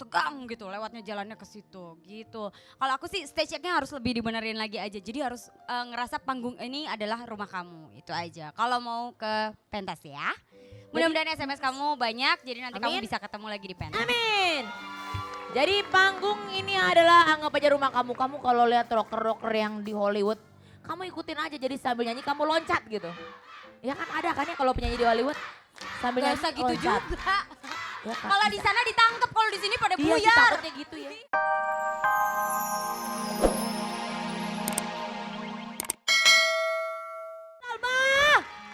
tegang gitu lewatnya jalannya ke situ gitu. Kalau aku sih stage checknya harus lebih dibenerin lagi aja. Jadi harus ngerasa panggung ini adalah rumah kamu, itu aja. Kalau mau ke pentas ya. Mudah-mudahan SMS kamu banyak jadi nanti kamu Amin. bisa ketemu lagi di pentas. Amin. Jadi panggung ini adalah anggap aja rumah kamu. Kamu kalau lihat rocker-rocker yang di Hollywood, kamu ikutin aja jadi sambil nyanyi kamu loncat gitu. Ya kan ada kan ya kalau penyanyi di Hollywood sambil Gak nyanyi usah gitu loncat. juga. Ya kan? Kalau di sana ditangkap, kalau di sini pada Iya sih buyar. takutnya gitu ya. Salma!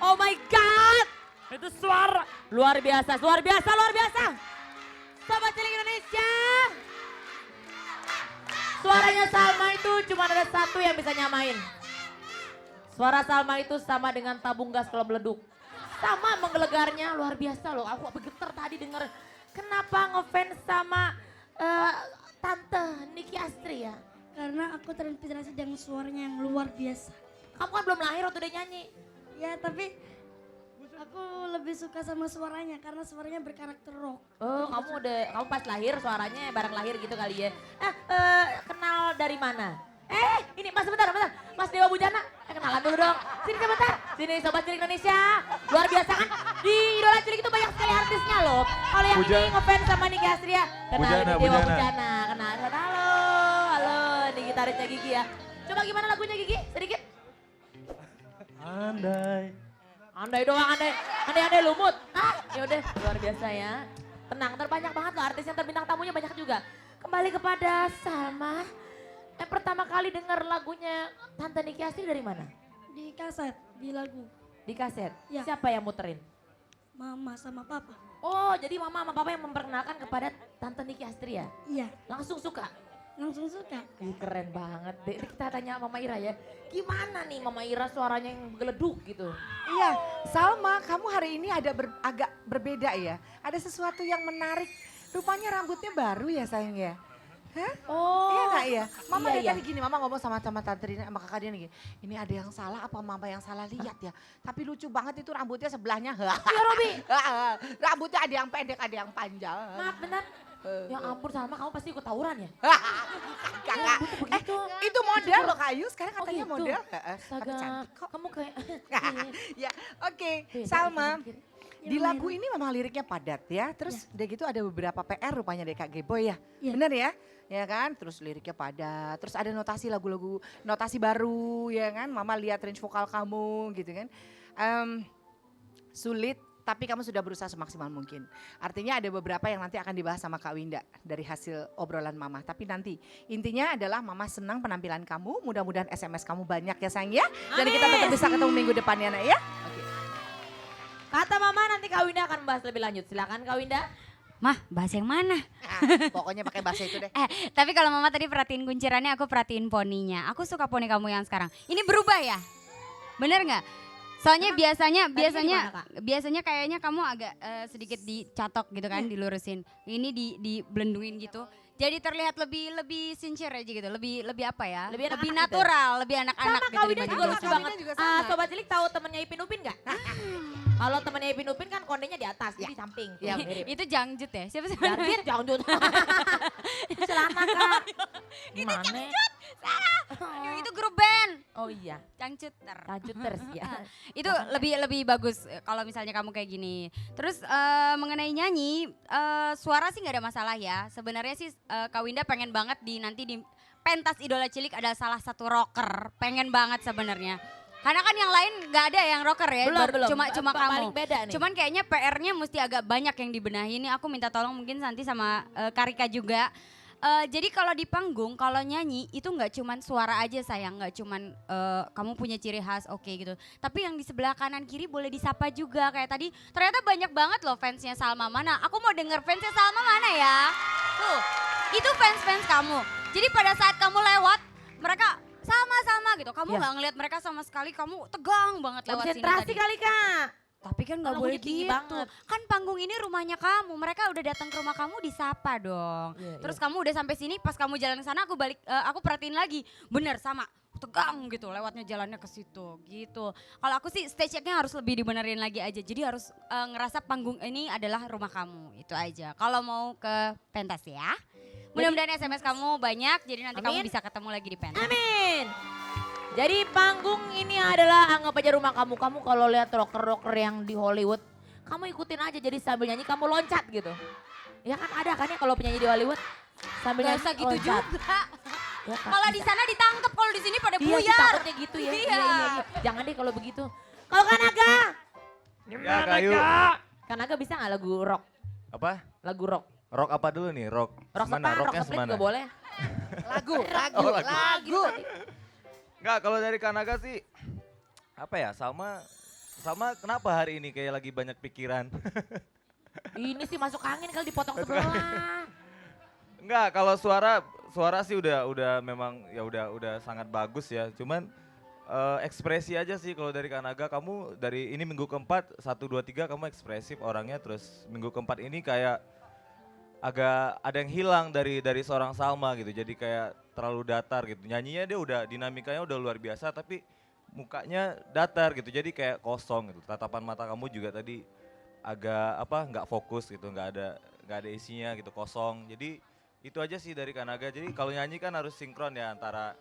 Oh my God! Itu suara luar biasa, luar biasa, luar biasa. Sobat Cilik Indonesia. Suaranya Salma itu cuma ada satu yang bisa nyamain. Suara Salma itu sama dengan tabung gas kalau meleduk. Sama menggelegarnya luar biasa loh. Aku bergetar tadi denger. Kenapa ngefans sama Tante Niki Astri ya? Karena aku terinspirasi dengan suaranya yang luar biasa. Kamu kan belum lahir waktu dia nyanyi. Ya tapi aku lebih suka sama suaranya karena suaranya berkarakter rock. Oh kamu pas lahir suaranya bareng lahir gitu kali ya. Kenal dari mana? Ini Mas sebentar. Mas Dewa Bujana. Kenalan dulu dong. Sini sebentar. Sini Sobat Cilik Indonesia. Luar biasa kan? Di Idola Cilik itu banyak sekali artisnya loh. Kalau yang ini ngefans sama Niki Astria. Kenalin Bujana, Dewa Bujana. Bujana. Kenalin. Halo. Ini gitarisnya Gigi ya. Coba gimana lagunya Gigi? Sedikit. Andai doang, andai lumut. Yaudah luar biasa ya. Tenang, terbanyak banget loh artis yang terbintang tamunya banyak juga. Kembali kepada Salma. Yang pertama kali dengar lagunya Tante Niki Astri dari mana? Di kaset, di lagu. Di kaset? Ya. Siapa yang muterin? Mama sama papa. Oh jadi mama sama papa yang memperkenalkan kepada Tante Niki Astri ya? Iya, Langsung suka? langsung suka. Ih, keren banget deh. Kita tanya Mama Ira ya. Gimana nih Mama Ira suaranya yang geleduk gitu? Iya, Salma, kamu hari ini agak berbeda ya. Ada sesuatu yang menarik. Rupanya rambutnya baru ya sayang ya. Hah? Oh. Iya gak ya? Mama Iya, dari iya. tadi gini, Mama ngomong sama Tante Rina, sama kakak dia gini. Ini ada yang salah apa Mama yang salah lihat ya. Tapi lucu banget itu rambutnya sebelahnya. Iya Robi. Rambutnya ada yang pendek, ada yang panjang. Maaf benar. Ya ampun Salma kamu pasti ikut tawuran ya? Kakak, begitu. itu model loh Kayu, sekarang katanya gitu. model. Tapi Astaga, cantik kok. kamu kayak Ya, oke. Beda, Salma, beda. di lagu ini memang liriknya padat ya. Terus udah gitu ada beberapa PR rupanya dari Kak Geboy ya. Iya. Bener ya? Ya kan? Terus liriknya padat. Terus ada notasi lagu-lagu, notasi baru ya kan. Mama lihat range vokal kamu gitu kan. Sulit tapi kamu sudah berusaha semaksimal mungkin. Artinya ada beberapa yang nanti akan dibahas sama Kak Winda dari hasil obrolan Mama. Tapi nanti intinya adalah Mama senang penampilan kamu. Mudah-mudahan SMS kamu banyak ya sayang ya. Dan kita tetap bisa ketemu minggu depan ya nak ya. Oke. Kata Mama nanti Kak Winda akan membahas lebih lanjut. Silakan Kak Winda. Mah, bahas yang mana? Nah, pokoknya pakai bahasa itu deh. Tapi kalau Mama tadi perhatiin kuncirannya, aku perhatiin poninya. Aku suka poni kamu yang sekarang. Ini berubah ya? Bener nggak? Soalnya biasanya kayaknya kamu agak sedikit dicatok gitu kan, dilurusin. Ini diblenduin gitu. Jadi terlihat lebih sincere aja gitu, lebih apa ya? Lebih anak-anak gitu. natural, lebih anak-anak Sama gitu Kak Winda dibanding juga dulu. lucu Kak banget. Winda juga sama. Sobat Cilik tahu temennya Ipin Upin gak? Kalau temennya Ipin Upin kan kondenya di atas, di samping. Iya, mirip. Itu Jangjut ya? Siapa sih? Jarjit, jangjut. Celana Kak. Gimana? Aduh, itu grup band. Oh iya, Cangcuter. Jangjuters ya. Itu lebih bagus kalau misalnya kamu kayak gini. Terus mengenai nyanyi, suara sih nggak ada masalah ya. Sebenarnya sih Kak Winda pengen banget nanti di pentas Idola Cilik ada salah satu rocker. Pengen banget sebenarnya. Karena kan yang lain nggak ada yang rocker ya, Belum. cuma kamu. Paling beda nih. Cuman kayaknya PR-nya mesti agak banyak yang dibenahi. Ini aku minta tolong mungkin nanti sama Karika juga. Jadi kalau di panggung, kalau nyanyi itu nggak cuman suara aja sayang, nggak cuman kamu punya ciri khas oke gitu. Tapi yang di sebelah kanan kiri boleh disapa juga kayak tadi. Ternyata banyak banget loh fansnya Salma mana. Aku mau denger fansnya Salma mana ya. Tuh, itu fans kamu. Jadi pada saat kamu lewat, mereka sama gitu. Kamu nggak ngelihat mereka sama sekali, kamu tegang banget lewat sini Konsentrasi tadi. kali Kak. Tapi kan nggak Kalau boleh lagunya tinggi gitu. banget. Kan panggung ini rumahnya kamu. Mereka udah datang ke rumah kamu disapa dong. Iya, Terus kamu udah sampai sini, pas kamu jalan ke sana aku perhatiin lagi. Bener sama. tegang gitu lewatnya jalannya ke situ gitu. Kalau aku sih stage checknya harus lebih dibenerin lagi aja. Jadi harus ngerasa panggung ini adalah rumah kamu, itu aja. Kalau mau ke pentas ya. Mudah-mudahan SMS kamu banyak jadi nanti kamu Amin. bisa ketemu lagi di pentas. Amin. Jadi panggung ini adalah anggap aja rumah kamu. Kamu kalau lihat rocker-rocker yang di Hollywood, kamu ikutin aja jadi sambil nyanyi kamu loncat gitu. Ya kan ada kan ya kalau penyanyi di Hollywood sambil Gak nyanyi usah gitu loncat. juga. Ya kan? Kalau di sana ditangkap, kalau di sini pada Iya sih buyar. takutnya gitu ya. Iya. Iya. Jangan deh kalau begitu. Kalau Kanaga, Ya kayu. Kanaga bisa nggak lagu rock? Apa? Lagu rock. Rock apa dulu nih? Rock. Rock Semana? sepan, rock Rocknya split semana? juga boleh. Lagu, Oh, lagu. Lagu. Enggak, kalau dari Kanaga sih apa ya? Sama kenapa hari ini kayak lagi banyak pikiran? Ini sih masuk angin kali dipotong sebelah. Enggak, kalau suara sih udah memang ya udah sangat bagus ya. Cuman ekspresi aja sih kalau dari Kanaga. Kamu dari ini minggu keempat 1 2 3 kamu ekspresif orangnya, terus minggu keempat ini kayak agak ada yang hilang dari seorang Salma gitu. Jadi kayak terlalu datar gitu. Nyanyinya dia udah dinamikanya udah luar biasa tapi mukanya datar gitu. Jadi kayak kosong gitu. Tatapan mata kamu juga tadi agak nggak fokus gitu, nggak ada isinya gitu, kosong. Jadi itu aja sih dari Kanaga. Jadi kalau nyanyi kan harus sinkron ya antara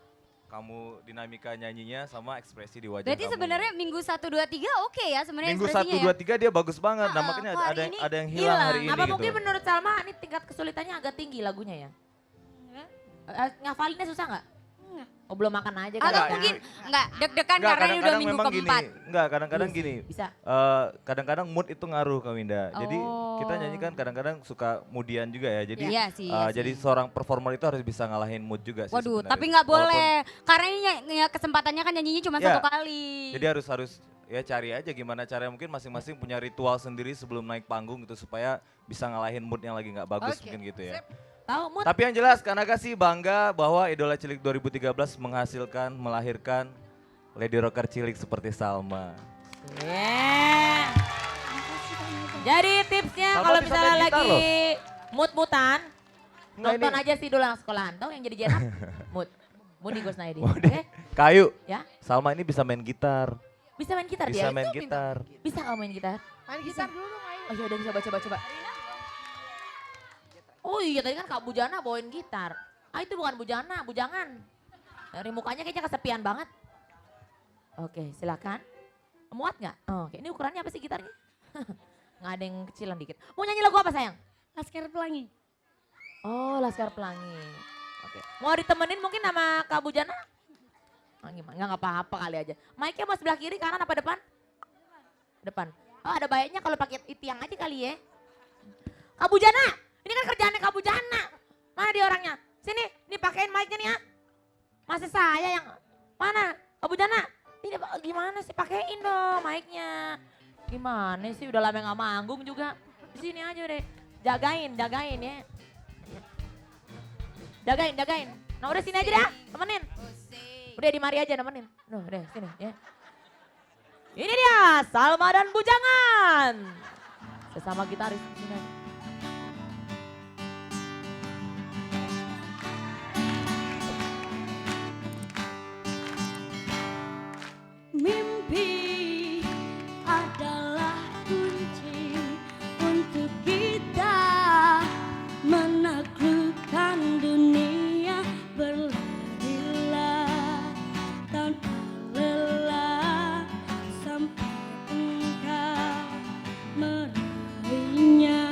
kamu dinamika nyanyinya sama ekspresi di wajah Berarti kamu. sebenarnya minggu 1 2 3 oke ya sebenarnya Minggu 1 ekspresinya 2 3 dia bagus banget. Nah, Ah, makanya kok hari ini ada yang hilang hari ini Apa gitu. mungkin menurut Salma ini tingkat kesulitannya agak tinggi lagunya ya? Ngafalinnya susah nggak? Enggak. Oh belum makan aja Atau kali ya? mungkin enggak deg-degan Enggak, karena ini udah kadang-kadang minggu memang keempat. gini. Enggak, kadang-kadang Iya gini. sih, bisa. Kadang-kadang mood itu ngaruh Kak Winda. Jadi kita nyanyi kan kadang-kadang suka moodian juga ya. Jadi Iya sih, iya jadi sih. seorang performer itu harus bisa ngalahin mood juga sih Waduh, sebenarnya. tapi nggak Walaupun- boleh. Karena ini kesempatannya kan nyanyinya cuma Ya, satu kali. Jadi harus ya cari aja gimana caranya, mungkin masing-masing punya ritual sendiri sebelum naik panggung gitu supaya bisa ngalahin mood yang lagi nggak bagus Oke, mungkin gitu ya. Tahu mood? Tapi yang jelas Kanaga sih bangga bahwa Idola Cilik 2013 melahirkan lady rocker cilik seperti Salma. Yeah. Jadi tipsnya Salma kalau bisa misalnya main gitar lagi mood-mutan, Enggak, nonton ini- aja sih dulu anak sekolahan. Tahu yang jadi jenak? Mood. Mood di Kusnaidi. Mood. Oke? Kayu, Ya? Salma ini bisa main gitar. Bisa main gitar Bisa dia? main gitar. Bisa kamu main gitar? Main gitar dulu dong, ayo. Oh iya udah coba. Oh iya tadi kan Kak Bujana bawain gitar. Ah itu bukan Bujana, bujangan. Dari mukanya kayaknya kesepian banget. Oke silakan. Muat nggak? Oh, oke ini ukurannya apa sih gitarnya? Nggak ada yang kecilan dikit. Mau nyanyi lagu apa sayang? Laskar Pelangi. Oh Laskar Pelangi. Oke. Mau ditemenin mungkin sama Kak Bujana? Oh, gimana? Nggak apa-apa kali aja. Mic-nya mau sebelah kiri, kanan apa depan? Depan. Oh ada baiknya kalau pakai tiang aja kali ya. Kak Bujana, ini kan kerjaannya Kak Bujana. Mana dia orangnya? Sini, nih pakein mic-nya nih ya. Masa saya yang, mana? Kak Bujana, ini gimana sih pakein dong mic-nya. Gimana sih udah lama nggak manggung juga. Di sini aja deh. Jagain ya. Jagain. Nah udah sini aja dah, temenin. Udah di mari aja nemenin. Udah sini ya. Ini dia Salma dan Bujangan. Sesama gitaris. Sini aja. Mimpi adalah kunci untuk kita menaklukkan dunia. Berlarilah tanpa lelah sampai engkau meraihnya.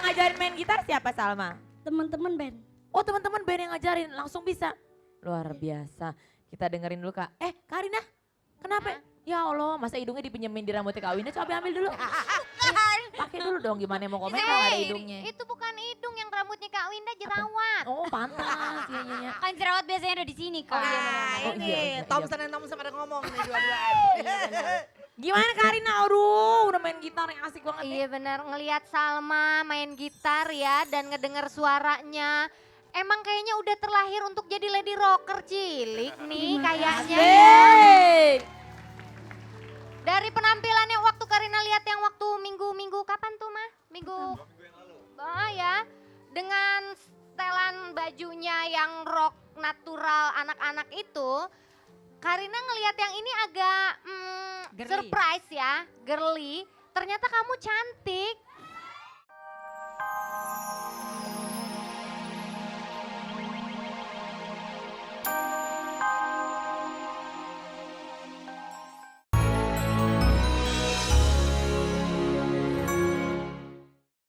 ngajarin main gitar siapa Salma? Teman-teman band. Oh teman-teman band yang ngajarin langsung bisa. Luar biasa. Kita dengerin dulu Kak. Karina, kenapa? Ya Allah, masa hidungnya dipinjemin di rambutnya Kak Winda, coba ambil dulu. Pakai dulu dong, gimana mau komen kalau ada hidungnya. Itu bukan hidung yang rambutnya Kak Winda jerawat. Oh pantas, iya. Kan jerawat biasanya ada di sini kak. Oh, ini iya. Thompson dan Thompson pada ngomong nih dua-duaan. Iya, benar. Gimana Karina? Aduh, udah main gitar yang asik banget nih. Iya benar, ngelihat Salma main gitar ya dan ngedenger suaranya. Emang kayaknya udah terlahir untuk jadi lady rocker cilik nih kayaknya ya. Yeay. Dari penampilannya waktu Karina lihat yang waktu minggu kapan tuh mah? Minggu ya. Dengan setelan bajunya yang rock natural anak-anak itu, Karina ngelihat yang ini agak Girly. surprise ya, girly. Ternyata kamu cantik.